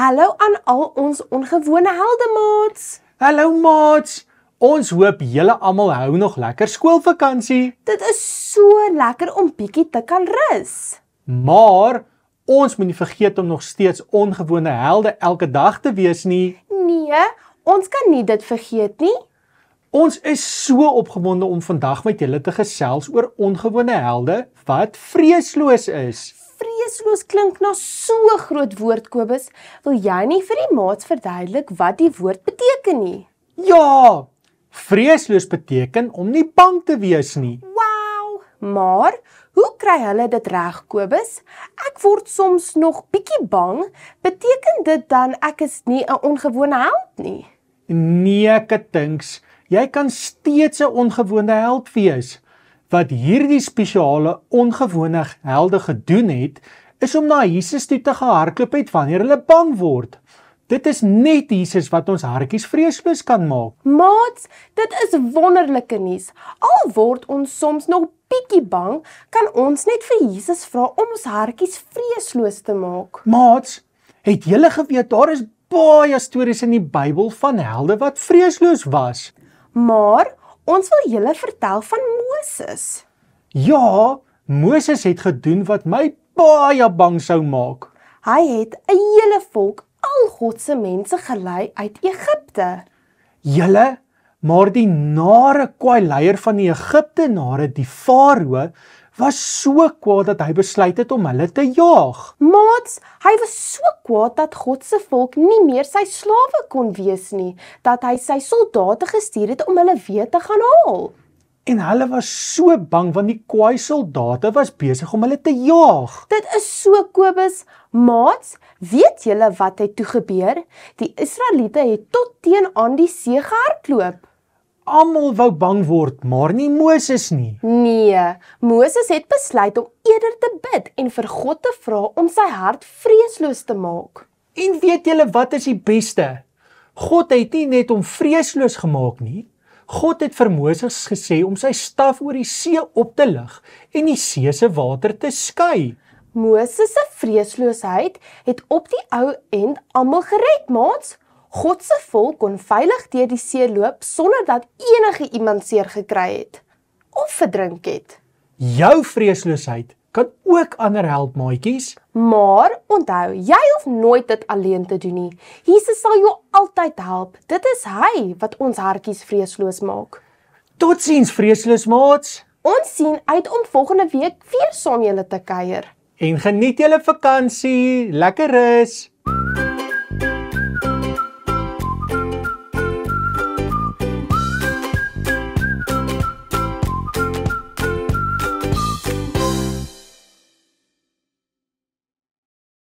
Hallo aan al ons ongewone heldemaats. Hallo maats, ons hoop julle almal hou nog lekker skoolvakansie. Dit is so lekker om bietjie te kan rus. Maar ons moet nie vergeet om nog steeds ongewone helde elke dag te wees nie. Nee, ons kan nie dit vergeet nie. Ons is so opgewonde om vandag met julle te gesels oor ongewone helde wat vreesloos is. Vreesloos klink na so 'n groot woord, Kobus. Wil jy nie vir die maats verduidelik wat die woord beteken nie? Ja, vreesloos beteken om nie bang te wees nie. Wow! Maar hoe kry hulle dit reg, Kobus? Ek word soms nog bietjie bang. Beteken dit dan ek is nie 'n ongewone held nie? Nee, Katinks, jy kan steeds 'n ongewone held wees. Wat hierdie spesiale ongewone helde gedoen het, is om na Jesus toe te gehardloop het wanneer hulle bang word. Dit is net Jesus wat ons hartjies vreesloos kan maak. Maats, dit is wonderlike nuus. Al word ons soms nog bietjie bang, kan ons net vir Jesus vra om ons hartjies vreesloos te maak. Maats, het julle geweet daar is baie stories in die Bybel van helde wat vreesloos was? Maar ons wil julle vertel van Moses. Ja, Moses het gedoen wat my baie bang sou maak. Hy het 'n hele volk, al God se mense gelei uit Egipte. Julle, maar die nare kwaai leier van die Egiptenare, die Farao, was so kwaad dat hy besluit het om hulle te jaag. Maats, hy was so kwaad dat God se volk nie meer sy slawe kon wees nie, dat hy sy soldate gestuur het om hulle weer te gaan haal. En hulle was so bang want die kwaai soldate was besig om hulle te jaag. Dit is so, Kobus. Maats, weet julle wat het toe gebeur? Die Israeliete het tot teen-aan die see gehardloop. Almal wou bang word, maar nie Moses nie. Nee, Moses het besluit om eerder te bid en vir God te vra om sy hart vreesloos te maak. En weet julle wat is die beste? God het nie net hom vreesloos gemaak nie. God het vir Moses gesê om sy staf oor die see op te lig en die see se water te skei. Moses se vreesloosheid het op die ou end almal gered, maats. God se volk kon veilig deur die see loop sonder dat enige iemand seer gekry het of verdrink het. Jou vreesloosheid kan ook ander help, maatjies. Maar onthou, jy hoef nooit dit alleen te doen nie. Jesus sal jou altyd help. Dit is hy wat ons hartjies vreesloos maak. Totsiens vreesloos maats. Ons sien uit om volgende week weer saam julle te kuier. En geniet julle vakansie. Lekker rus.